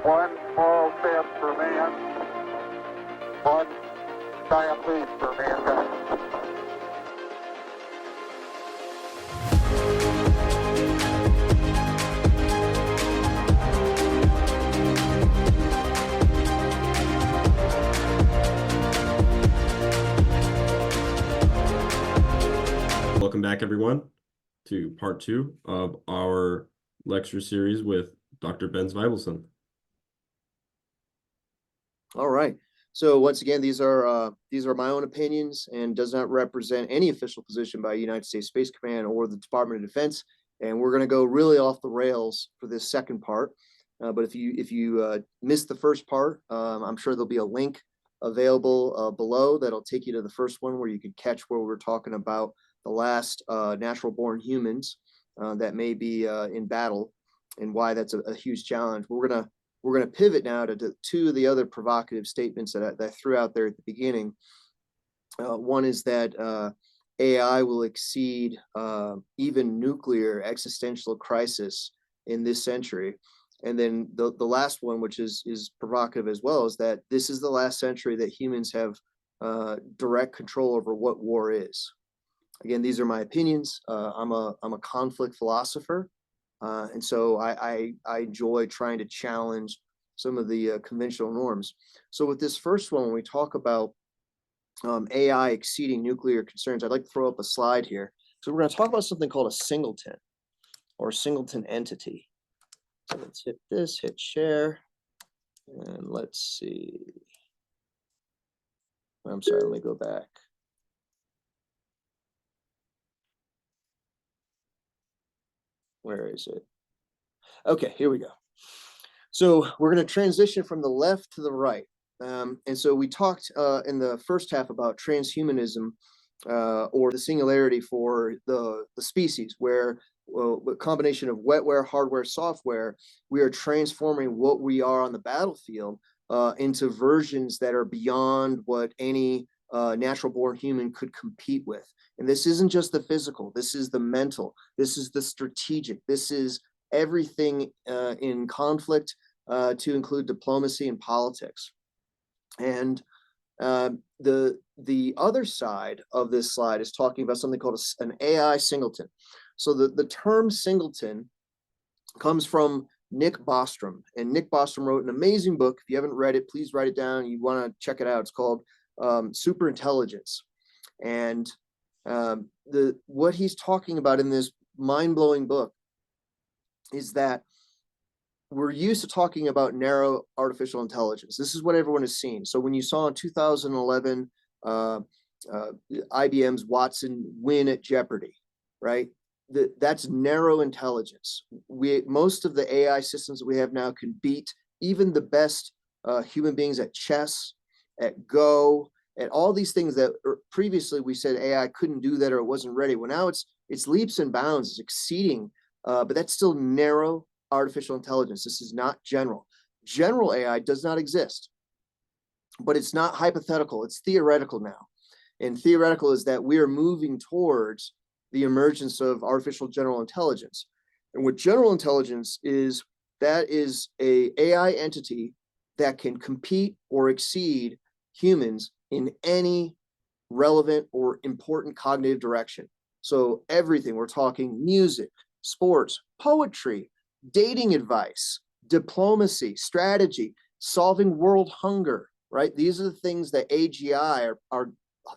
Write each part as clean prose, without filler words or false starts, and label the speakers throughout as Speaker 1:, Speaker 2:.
Speaker 1: One small step for man, one giant leap for mankind.
Speaker 2: Welcome back, everyone, to part 2 of our lecture series with Dr. Zweibelson.
Speaker 3: All right. So once again, these are my own opinions and does not represent any official position by United States Space Command or the Department of Defense. And we're going to go really off the rails for this second part. But if you missed the first part, I'm sure there'll be a link available below that'll take you to the first one where you can catch where we're talking about the last natural-born humans that may be in battle and why that's a huge challenge. We're gonna pivot now to two of the other provocative statements that I threw out there at the beginning. One is that AI will exceed even nuclear existential crisis in this century. And then the last one, which is provocative as well, is that this is the last century that humans have direct control over what war is. Again, these are my opinions. I'm a conflict philosopher, and so I enjoy trying to challenge some of the conventional norms. So with this first one, when we talk about AI exceeding nuclear concerns, I'd like to throw up a slide here. So we're going to talk about something called a singleton or singleton entity. So let's hit this, hit share, and let's see. I'm sorry, let me go back. Where is it? Okay, here we go. So we're going to transition from the left to the right. And so we talked in the first half about transhumanism or the singularity for the species, where a combination of wetware, hardware, software, we are transforming what we are on the battlefield into versions that are beyond what any natural-born human could compete with. And this isn't just the physical, this is the mental, this is the strategic, this is everything in conflict to include diplomacy and politics. And the other side of this slide is talking about something called an AI singleton. So the term singleton comes from Nick Bostrom, and Nick Bostrom wrote an amazing book. If you haven't read it, please write it down. You want to check it out. It's called Superintelligence. And what he's talking about in this mind-blowing book is that we're used to talking about narrow artificial intelligence. This is what everyone has seen. So when you saw in 2011 IBM's Watson win at Jeopardy, right? That's narrow intelligence. Most of the AI systems that we have now can beat even the best human beings at chess, at Go, at all these things that previously we said AI couldn't do that or it wasn't ready. Well, now it's leaps and bounds, it's exceeding, but that's still narrow artificial intelligence. This is not general. General AI does not exist, but it's not hypothetical, it's theoretical now. And theoretical is that we are moving towards the emergence of artificial general intelligence. And what general intelligence is, that is a AI entity that can compete or exceed humans in any relevant or important cognitive direction. So everything, we're talking music, sports, poetry, dating advice, diplomacy, strategy, solving world hunger, right? These are the things that AGI are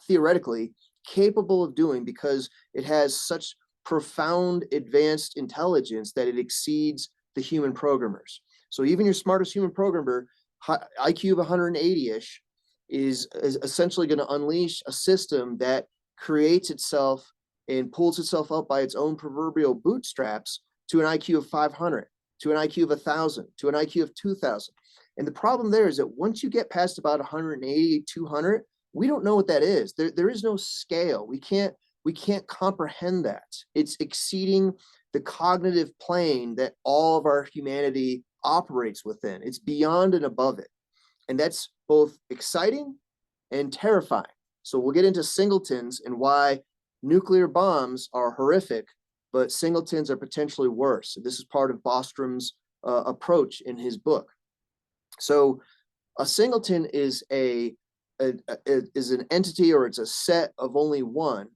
Speaker 3: theoretically capable of doing because it has such profound advanced intelligence that it exceeds the human programmers. So even your smartest human programmer, IQ of 180-ish, is essentially going to unleash a system that creates itself and pulls itself up by its own proverbial bootstraps to an IQ of 500, to an IQ of 1,000, to an IQ of 2,000. And the problem there is that once you get past about 180, 200, we don't know what that is. There is no scale. We can't comprehend that. It's exceeding the cognitive plane that all of our humanity operates within. It's beyond and above it. And that's both exciting and terrifying. So we'll get into singletons and why nuclear bombs are horrific, but singletons are potentially worse. This is part of Bostrom's approach in his book. So a singleton is is an entity, or it's a set of only one,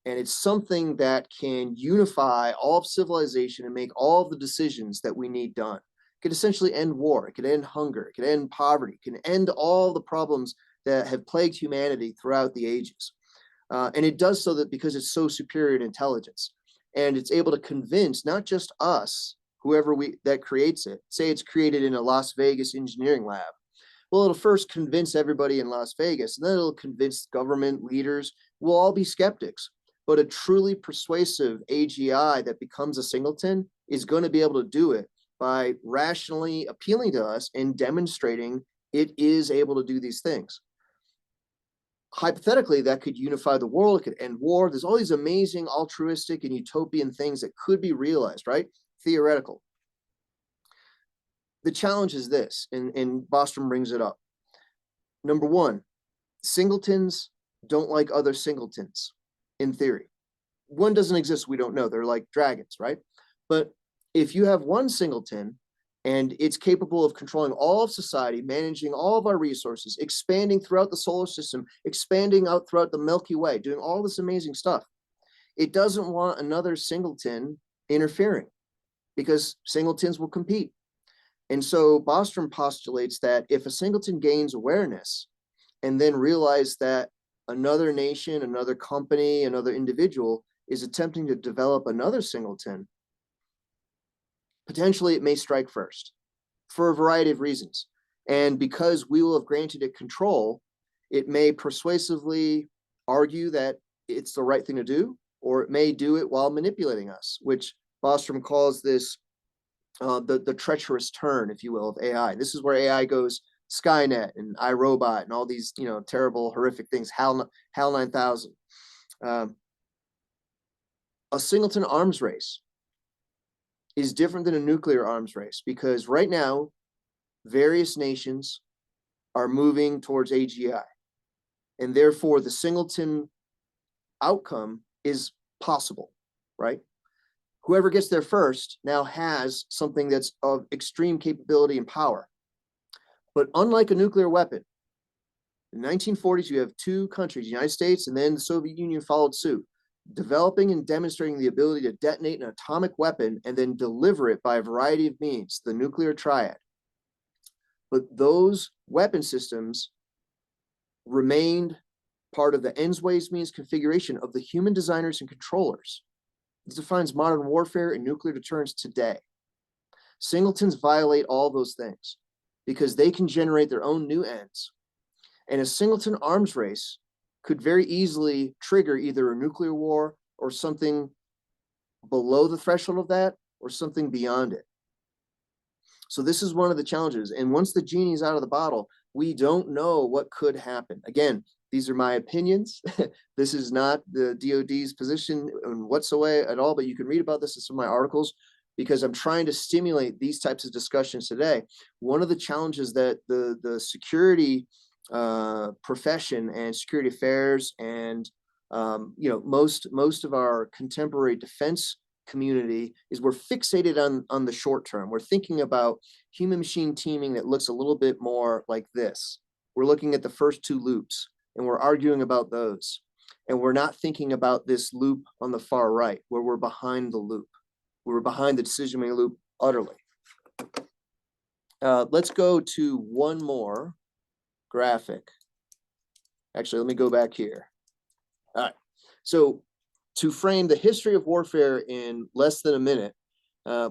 Speaker 3: and it's something that can unify all of civilization and make all of the decisions that we need done. It could essentially end war, it could end hunger, it could end poverty, it can end all the problems that have plagued humanity throughout the ages. And it does so that because it's so superior in intelligence, and it's able to convince not just us, whoever that creates it. Say it's created in a Las Vegas engineering lab. Well, it'll first convince everybody in Las Vegas, and then it'll convince government leaders. We'll all be skeptics. But a truly persuasive AGI that becomes a singleton is going to be able to do it by rationally appealing to us and demonstrating it is able to do these things. Hypothetically, that could unify the world, it could end war. There's all these amazing altruistic and utopian things that could be realized, right? Theoretical. The challenge is this, and Bostrom brings it up. Number one, singletons don't like other singletons, in theory. One doesn't exist, we don't know. They're like dragons, right? But if you have one singleton and it's capable of controlling all of society, managing all of our resources, expanding throughout the solar system, expanding out throughout the Milky Way, doing all this amazing stuff, it doesn't want another singleton interfering, because singletons will compete. And so Bostrom postulates that if a singleton gains awareness and then realize that another nation, another company, another individual is attempting to develop another singleton, potentially it may strike first for a variety of reasons. And because we will have granted it control, it may persuasively argue that it's the right thing to do, or it may do it while manipulating us, which Bostrom calls this the treacherous turn, if you will, of AI. This is where AI goes Skynet and iRobot and all these, terrible, horrific things, HAL 9000. A singleton arms race is different than a nuclear arms race, because right now, various nations are moving towards AGI. And therefore, the singleton outcome is possible, right? Whoever gets there first now has something that's of extreme capability and power. But unlike a nuclear weapon, in the 1940s, you have two countries, the United States and then the Soviet Union followed suit, developing and demonstrating the ability to detonate an atomic weapon and then deliver it by a variety of means, the nuclear triad. But those weapon systems remained part of the ends, ways, means configuration of the human designers and controllers. This defines modern warfare and nuclear deterrence today. Singletons violate all those things because they can generate their own new ends. And a singleton arms race could very easily trigger either a nuclear war or something below the threshold of that, or something beyond it. So this is one of the challenges. And once the genie's out of the bottle, we don't know what could happen. Again, these are my opinions. This is not the DoD's position in whatsoever at all, but you can read about this in some of my articles, because I'm trying to stimulate these types of discussions today. One of the challenges that the security profession and security affairs and most of our contemporary defense community is, we're fixated on the short term. We're thinking about human machine teaming that looks a little bit more like this. We're looking at the first two loops and we're arguing about those, and we're not thinking about this loop on the far right where we're behind the loop. We're behind the decision-making loop utterly. Let's go to one more graphic. Actually, let me go back here. All right. So to frame the history of warfare in less than a minute,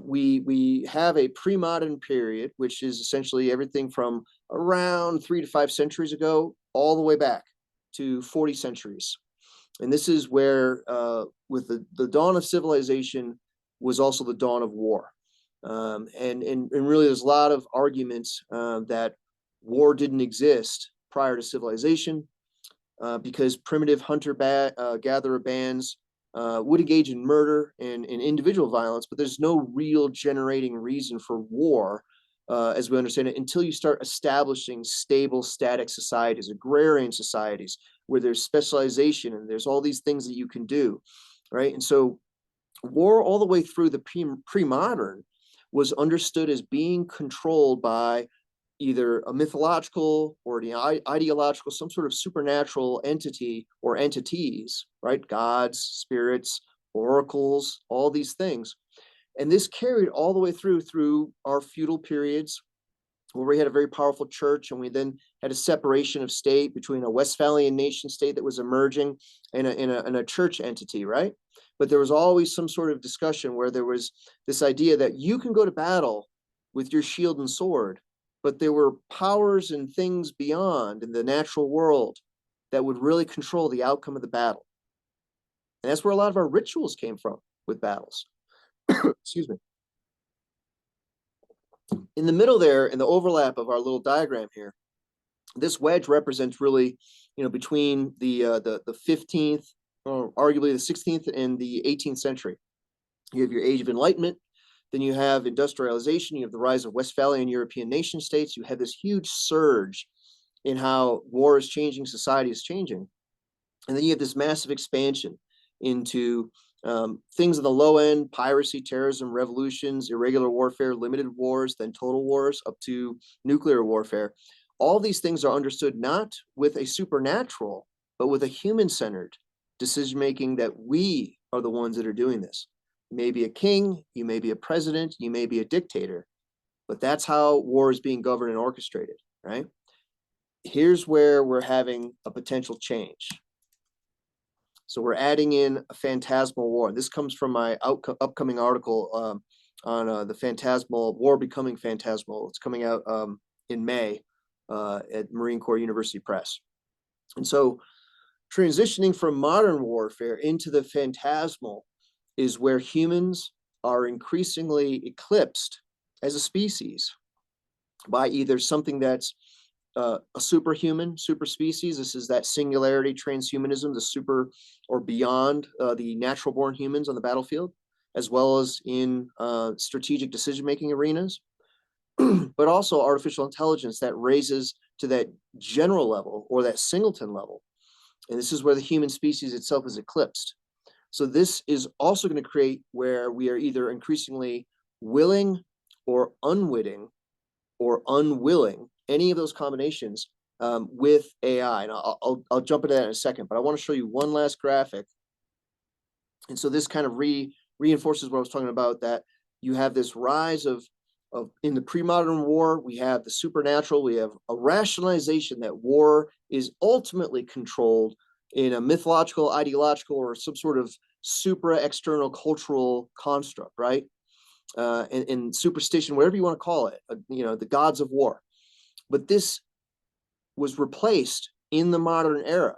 Speaker 3: we have a pre-modern period, which is essentially everything from around 3 to 5 centuries ago, all the way back to 40 centuries. And this is where, with the dawn of civilization, was also the dawn of war. And really, there's a lot of arguments that war didn't exist prior to civilization, because primitive hunter-gatherer bands would engage in murder and individual violence, but there's no real generating reason for war, as we understand it, until you start establishing stable, static societies, agrarian societies, where there's specialization and there's all these things that you can do, right? And so war all the way through the pre-modern was understood as being controlled by either a mythological or an ideological, some sort of supernatural entity or entities, right? Gods, spirits, oracles, all these things. And this carried all the way through our feudal periods, where we had a very powerful church, and we then had a separation of state between a Westphalian nation state that was emerging and a church entity, right? But there was always some sort of discussion where there was this idea that you can go to battle with your shield and sword, but there were powers and things beyond in the natural world that would really control the outcome of the battle. And that's where a lot of our rituals came from with battles. Excuse me. In the middle there, in the overlap of our little diagram here, this wedge represents really, between the 15th, or arguably the 16th and the 18th century. You have your Age of Enlightenment, then you have industrialization, you have the rise of Westphalian European nation states, you have this huge surge in how war is changing, society is changing. And then you have this massive expansion into things on the low end: piracy, terrorism, revolutions, irregular warfare, limited wars, then total wars, up to nuclear warfare. All these things are understood not with a supernatural, but with a human-centered decision-making, that we are the ones that are doing this. You may be a king, you may be a president, you may be a dictator, but that's how war is being governed and orchestrated, right? Here's where we're having a potential change. So we're adding in a phantasmal war. This comes from my upcoming article on the Phantasmal War becoming phantasmal. It's coming out in May at Marine Corps University Press. And so transitioning from modern warfare into the phantasmal is where humans are increasingly eclipsed as a species by either something that's a superhuman, super species. This is that singularity transhumanism, the super or beyond the natural born humans on the battlefield, as well as in strategic decision-making arenas, but also artificial intelligence that raises to that general level or that Singleton level. And this is where the human species itself is eclipsed. So this is also going to create where we are either increasingly willing or unwitting or unwilling, any of those combinations with AI. And I'll jump into that in a second, but I want to show you one last graphic. And so this kind of reinforces what I was talking about, that you have this rise of in the pre-modern war, we have the supernatural, we have a rationalization that war is ultimately controlled in a mythological, ideological, or some sort of supra-external cultural construct, right? And superstition, whatever you want to call it, the gods of war. But this was replaced in the modern era,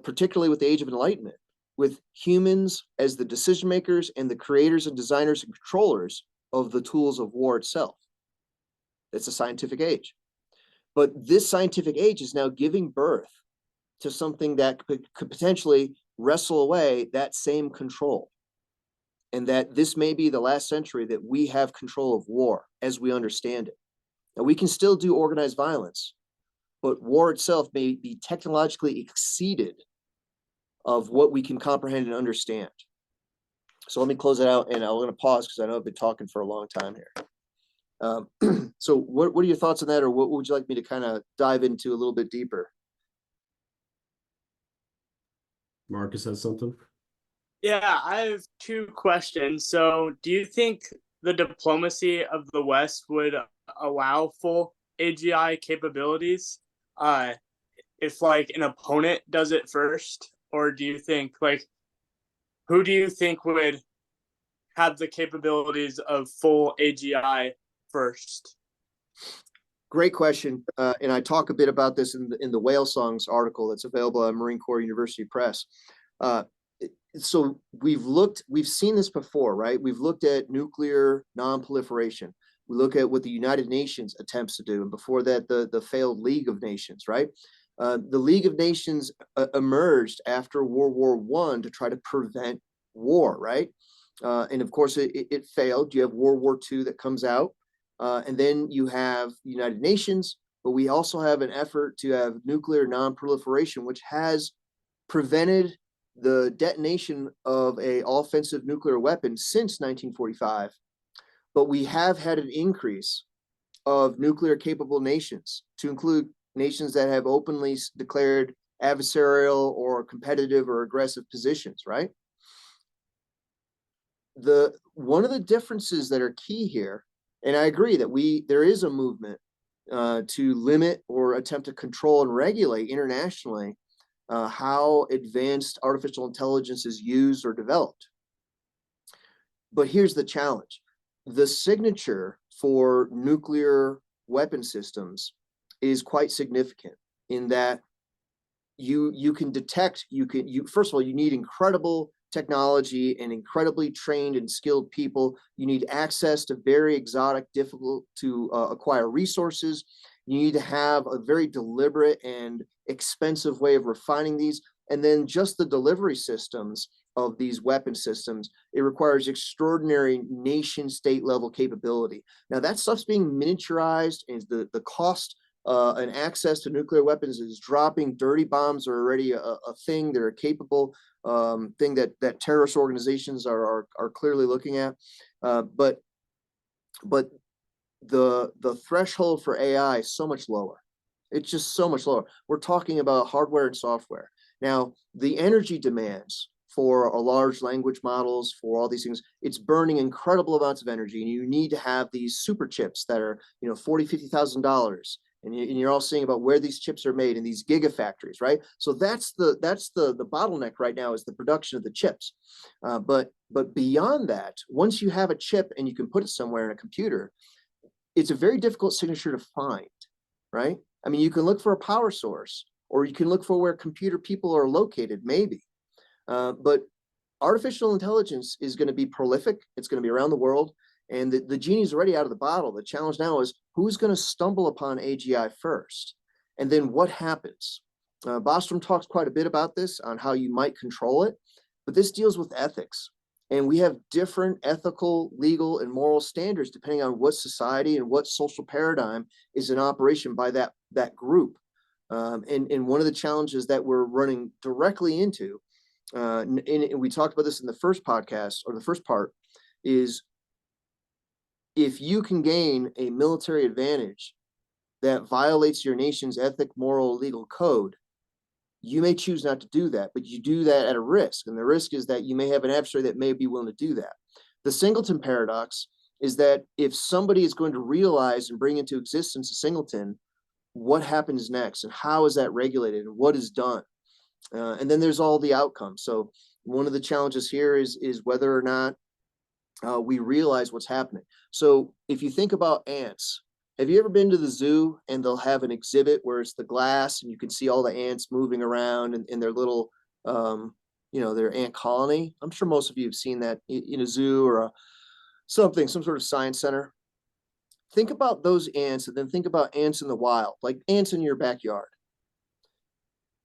Speaker 3: particularly with the Age of Enlightenment, with humans as the decision makers and the creators and designers and controllers of the tools of war itself. It's a scientific age. But this scientific age is now giving birth to something that could potentially wrestle away that same control. And that this may be the last century that we have control of war as we understand it. Now, we can still do organized violence, but war itself may be technologically exceeded of what we can comprehend and understand. So let me close it out, and I'm going to pause because I know I've been talking for a long time here. So what are your thoughts on that, or what would you like me to kind of dive into a little bit deeper?
Speaker 2: Marcus has something.
Speaker 4: Yeah, I have two questions. So do you think the diplomacy of the West would allow full AGI capabilities if like an opponent does it first? Or do you think, like, who do you think would have the capabilities of full AGI first?
Speaker 3: Great question. And I talk a bit about this in the Whale Songs article that's available at Marine Corps University Press. So we've seen this before, right? We've looked at nuclear non-proliferation. We look at what the United Nations attempts to do, and before that, the failed League of Nations, right? The League of Nations emerged after World War I to try to prevent war, right? And of course, it failed. You have World War II that comes out, and then you have the United Nations, but we also have an effort to have nuclear non-proliferation, which has prevented the detonation of an offensive nuclear weapon since 1945. But we have had an increase of nuclear capable nations, to include nations that have openly declared adversarial or competitive or aggressive positions, right? One of the differences that are key here, and I agree that there is a movement to limit or attempt to control and regulate internationally how advanced artificial intelligence is used or developed. But here's the challenge. The signature for nuclear weapon systems is quite significant in that you can detect, first of all, you need incredible technology and incredibly trained and skilled people. You need access to very exotic, difficult to acquire resources. You need to have a very deliberate and expensive way of refining these. And then just the delivery systems of these weapon systems, it requires extraordinary nation state level capability. Now that stuff's being miniaturized, and the cost and access to nuclear weapons is dropping. Dirty bombs are already a thing. They're a capable thing that terrorist organizations are clearly looking at. But the threshold for AI is so much lower. It's just so much lower. We're talking about hardware and software. Now, the energy demands for a large language models, for all these things, it's burning incredible amounts of energy, and you need to have these super chips that are, $40,000, $50,000. And you're all seeing about where these chips are made in these gigafactories, right? So that's the bottleneck right now, is the production of the chips. But beyond that, once you have a chip and you can put it somewhere in a computer, it's a very difficult signature to find, right? I mean, you can look for a power source, or you can look for where computer people are located, maybe. But artificial intelligence is going to be prolific. It's going to be around the world. And the genie's already out of the bottle. The challenge now is who's going to stumble upon AGI first? And then what happens? Bostrom talks quite a bit about this, on how you might control it, but this deals with ethics. And we have different ethical, legal, and moral standards depending on what society and what social paradigm is in operation by that group. And one of the challenges that we're running directly into, and we talked about this in the first podcast, or the first part, is if you can gain a military advantage that violates your nation's ethic, moral, legal code, you may choose not to do that, but you do that at a risk. And the risk is that you may have an adversary that may be willing to do that. The Singleton paradox is that if somebody is going to realize and bring into existence a Singleton, what happens next, and how is that regulated, and what is done? And then there's all the outcomes. So one of the challenges here is whether or not we realize what's happening. So if you think about ants, have you ever been to the zoo and they'll have an exhibit where it's the glass and you can see all the ants moving around in their little, their ant colony? I'm sure most of you have seen that in a zoo or some sort of science center. Think about those ants, and then think about ants in the wild, like ants in your backyard.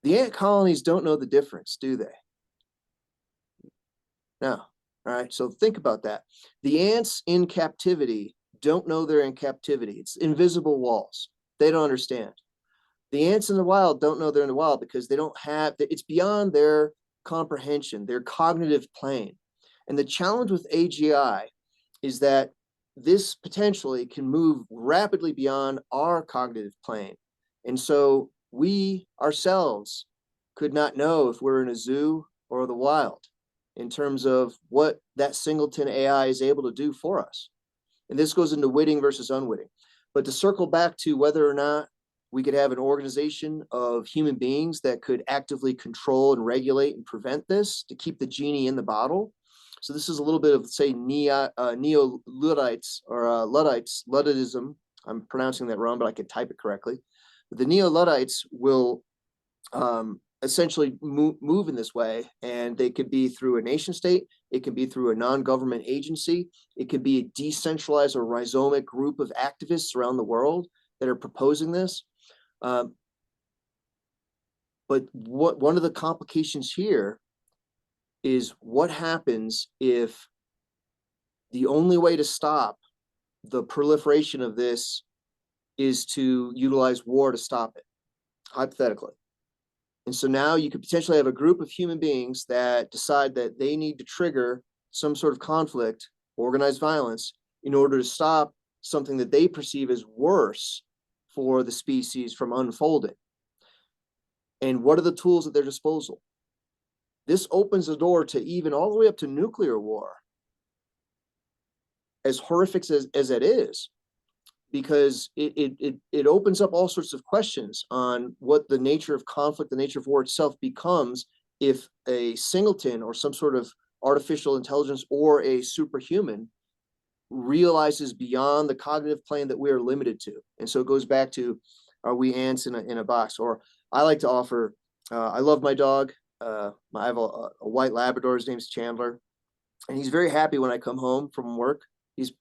Speaker 3: The ant colonies don't know the difference, do they? No. All right, so think about that. The ants in captivity don't know they're in captivity. It's invisible walls. They don't understand. The ants in the wild don't know they're in the wild because they don't have, it's beyond their comprehension, their cognitive plane. And the challenge with AGI is that this potentially can move rapidly beyond our cognitive plane. And so we ourselves could not know if we're in a zoo or the wild, in terms of what that Singleton AI is able to do for us. And this goes into witting versus unwitting. But to circle back to whether or not we could have an organization of human beings that could actively control and regulate and prevent this, to keep the genie in the bottle. So this is a little bit of, say, neo-Luddites or Luddism. I'm pronouncing that wrong, but I could type it correctly. But the neo-Luddites will essentially move in this way, and they could be through a nation state, it can be through a non-government agency, it could be a decentralized or rhizomic group of activists around the world that are proposing this. But one of the complications here is what happens if the only way to stop the proliferation of this is to utilize war to stop it, hypothetically. And so now you could potentially have a group of human beings that decide that they need to trigger some sort of conflict, organized violence, in order to stop something that they perceive as worse for the species from unfolding. And what are the tools at their disposal? This opens the door to even all the way up to nuclear war, as horrific as it is, because it opens up all sorts of questions on what the nature of conflict, the nature of war itself becomes if a Singleton or some sort of artificial intelligence or a superhuman realizes beyond the cognitive plane that we are limited to. And so it goes back to, are we ants in a box? Or I like to offer, I love my dog. I have a white Labrador. His name's Chandler, and he's very happy when I come home from work. He's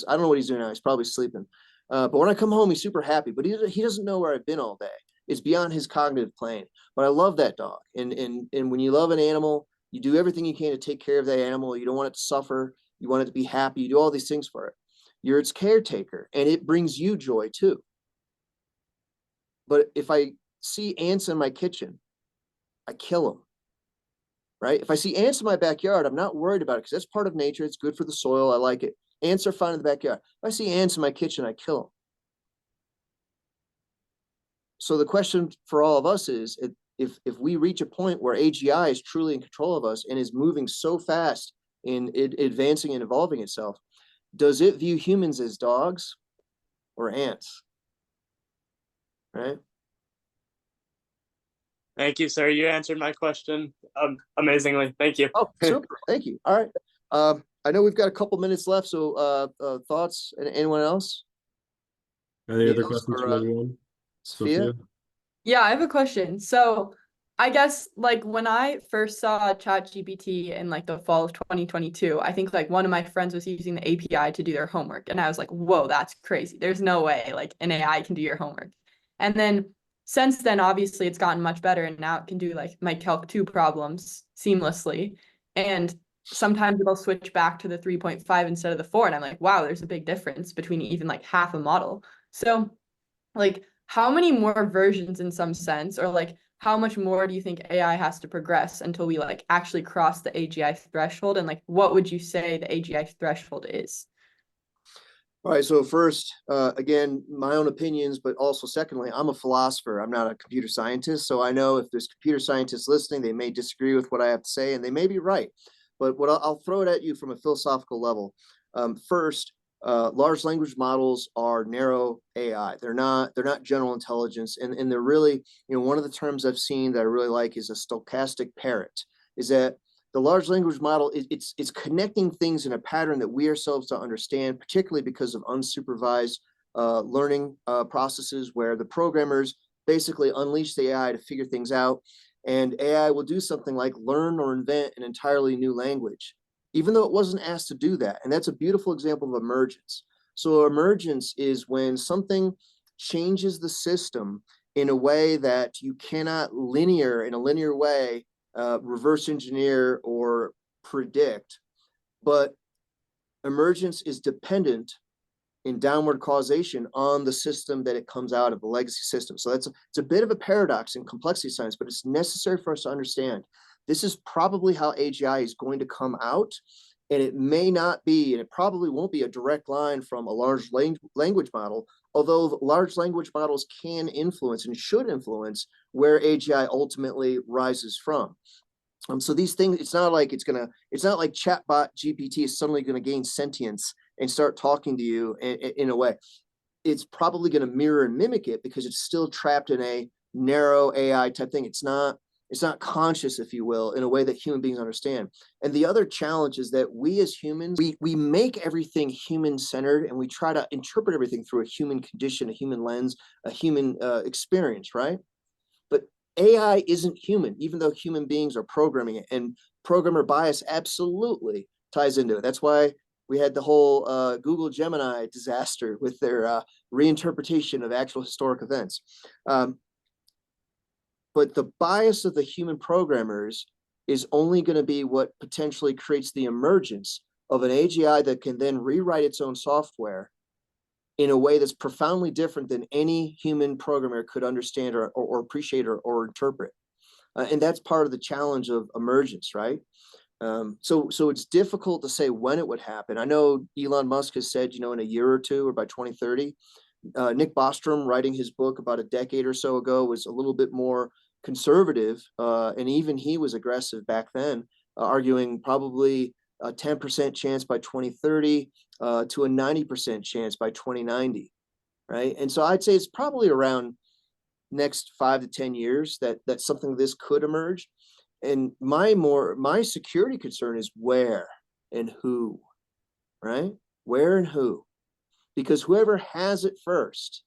Speaker 3: I don't know what he's doing now. He's probably sleeping. But when I come home, he's super happy. But he doesn't know where I've been all day. It's beyond his cognitive plane. But I love that dog. And when you love an animal, you do everything you can to take care of that animal. You don't want it to suffer. You want it to be happy. You do all these things for it. You're its caretaker, and it brings you joy too. But if I see ants in my kitchen, I kill them, right? If I see ants in my backyard, I'm not worried about it because that's part of nature. It's good for the soil. I like it. Ants are fine in the backyard. If I see ants in my kitchen, I kill them. So the question for all of us is, if we reach a point where AGI is truly in control of us and is moving so fast in advancing and evolving itself, does it view humans as dogs or ants? Right?
Speaker 4: Thank you, sir. You answered my question amazingly. Thank you.
Speaker 3: Oh, super. Thank you. All right. I know we've got a couple minutes left, so thoughts? Anyone else?
Speaker 2: Any other questions from anyone?
Speaker 3: Sophia?
Speaker 5: Yeah, I have a question. So I guess like when I first saw ChatGPT in like the fall of 2022, I think like one of my friends was using the API to do their homework. And I was like, whoa, that's crazy. There's no way like an AI can do your homework. And then since then, obviously it's gotten much better, and now it can do like my Calc 2 problems seamlessly. And sometimes it'll switch back to the 3.5 instead of the 4. And I'm like, wow, there's a big difference between even like half a model. So like, how many more versions in some sense, or like how much more do you think AI has to progress until we like actually cross the AGI threshold? And like, what would you say the AGI threshold is?
Speaker 3: All right, so first, again, my own opinions, but also secondly, I'm a philosopher. I'm not a computer scientist. So I know if there's computer scientists listening, they may disagree with what I have to say, and they may be right. But what I'll throw it at you from a philosophical level. First, large language models are narrow AI. They're not general intelligence, and they're really, one of the terms I've seen that I really like is a stochastic parrot. Is that the large language model, it's connecting things in a pattern that we ourselves don't understand, particularly because of unsupervised learning processes where the programmers basically unleash the AI to figure things out. And AI will do something like learn or invent an entirely new language, even though it wasn't asked to do that. And that's a beautiful example of emergence. So emergence is when something changes the system in a way that you cannot in a linear way, reverse engineer or predict, but emergence is dependent in downward causation on the system that it comes out of, the legacy system. So it's a bit of a paradox in complexity science, but it's necessary for us to understand. This is probably how AGI is going to come out, and it may not be, and it probably won't be a direct line from a large language model, although large language models can influence and should influence where AGI ultimately rises from. So these things, it's not like chatbot GPT is suddenly going to gain sentience and start talking to you in a way. It's probably going to mirror and mimic it because it's still trapped in a narrow AI type thing. It's not conscious, if you will, in a way that human beings understand. And the other challenge is that we as humans, we make everything human-centered, and we try to interpret everything through a human condition, a human lens, a human experience, right? But AI isn't human, even though human beings are programming it. And programmer bias absolutely ties into it. That's why we had the whole Google Gemini disaster with their reinterpretation of actual historic events. But the bias of the human programmers is only going to be what potentially creates the emergence of an AGI that can then rewrite its own software in a way that's profoundly different than any human programmer could understand or appreciate or interpret. And that's part of the challenge of emergence, right? So it's difficult to say when it would happen. I know Elon Musk has said, in a year or two or by 2030. Nick Bostrom, writing his book about a decade or so ago, was a little bit more conservative, and even he was aggressive back then, arguing probably a 10% chance by 2030 to a 90% chance by 2090, right? And so I'd say it's probably around next 5 to 10 years that something like this could emerge. And my security concern is where and who, right? Where and who, because whoever has it first,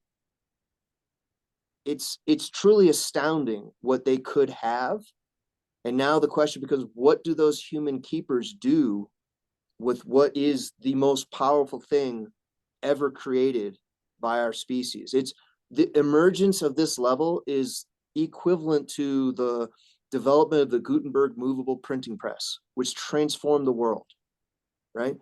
Speaker 3: it's truly astounding what they could have. And now the question becomes, what do those human keepers do with what is the most powerful thing ever created by our species? It's the emergence of this level is equivalent to the development of the Gutenberg movable printing press, which transformed the world, right?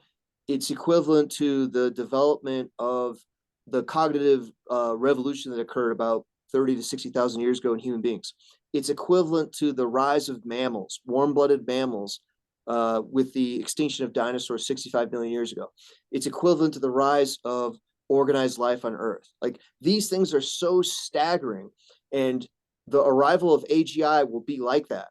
Speaker 3: It's equivalent to the development of the cognitive revolution that occurred about 30 to 60,000 years ago in human beings. It's equivalent to the rise of mammals, warm-blooded mammals, with the extinction of dinosaurs 65 million years ago. It's equivalent to the rise of organized life on Earth. Like, these things are so staggering, and the arrival of AGI will be like that.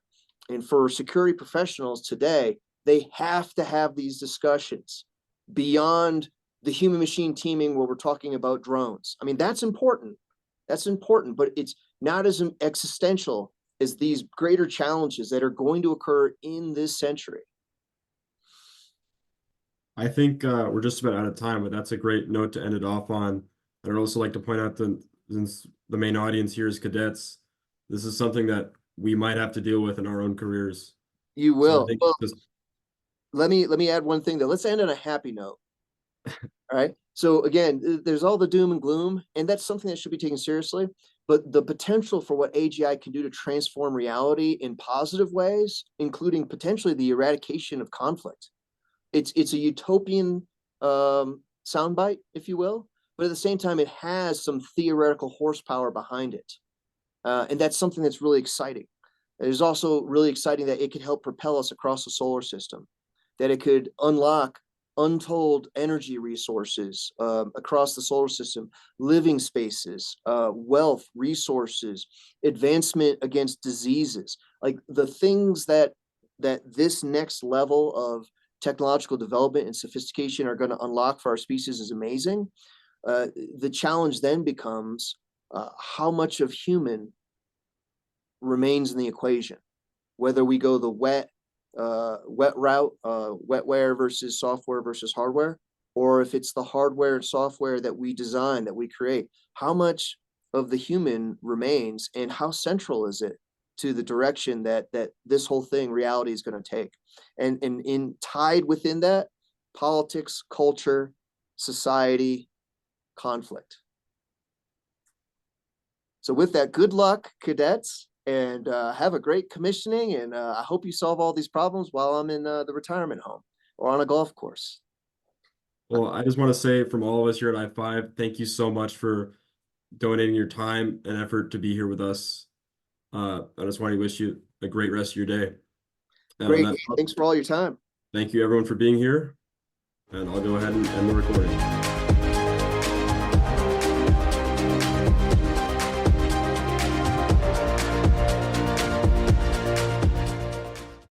Speaker 3: And for security professionals today, they have to have these discussions beyond the human machine teaming where we're talking about drones. I mean, that's important. That's important, but it's not as existential as these greater challenges that are going to occur in this century.
Speaker 2: I think we're just about out of time, but that's a great note to end it off on. I'd also like to point out that since the main audience here is cadets, this is something that we might have to deal with in our own careers.
Speaker 3: You will.
Speaker 2: So
Speaker 3: Well, let me add one thing though. Let's end on a happy note. All right. So again, there's all the doom and gloom, and that's something that should be taken seriously. But the potential for what AGI can do to transform reality in positive ways, including potentially the eradication of conflict. It's a utopian soundbite, if you will, but at the same time, it has some theoretical horsepower behind it. And that's something that's really exciting. It is also really exciting that it could help propel us across the solar system, that it could unlock untold energy resources across the solar system, living spaces, wealth, resources, advancement against diseases. Like, the things that this next level of technological development and sophistication are going to unlock for our species is amazing. The challenge then becomes how much of human remains in the equation, whether we go the wet route, wetware versus software versus hardware, or if it's the hardware and software that we design, that we create. How much of the human remains, and how central is it to the direction that this whole thing, reality, is going to take? And in tied within that, politics, culture, society, conflict. So with that, good luck, cadets, and have a great commissioning. And I hope you solve all these problems while I'm in the retirement home or on a golf course.
Speaker 2: Well, I just want to say from all of us here at I5, thank you so much for donating your time and effort to be here with us. I just want to wish you a great rest of your day. And
Speaker 3: Great. Thanks for all your time.
Speaker 2: Thank you, everyone, for being here. And I'll go ahead and end the recording.